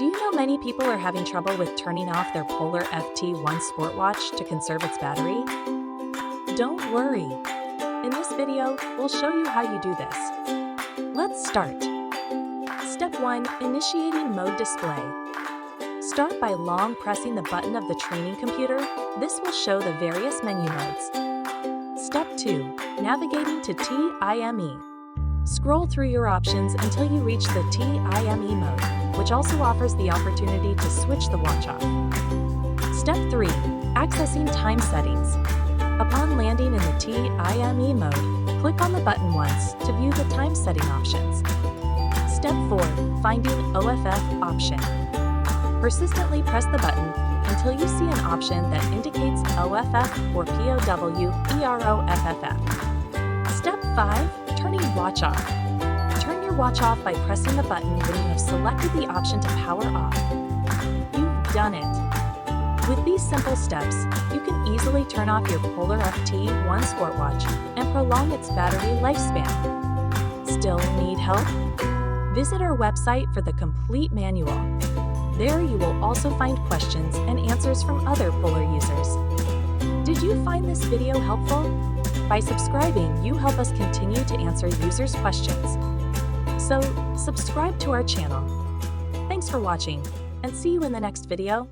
Do you know many people are having trouble with turning off their Polar FT1 sport watch to conserve its battery? Don't worry. In this video, we'll show you how you do this. Let's start. Step 1. Initiating mode display. Start by long pressing the button of the training computer. This will show the various menu modes. Step 2. Navigating to TIME. Scroll through your options until you reach the TIME mode, which also offers the opportunity to switch the watch off. Step 3. Accessing time settings. Upon landing in the TIME mode, click on the button once to view the time setting options. Step 4. Finding OFF option. Persistently press the button until you see an option that indicates OFF or POWEROFF. Step 5. Turning watch off. Turn your watch off by pressing the button when you have selected the option to power off. You've done it! With these simple steps, you can easily turn off your Polar FT1 sport watch and prolong its battery lifespan. Still need help? Visit our website for the complete manual. There you will also find questions and answers from other Polar users. Did you find this video helpful? By subscribing, you help us continue to answer users' questions. So, subscribe to our channel. Thanks for watching, and see you in the next video.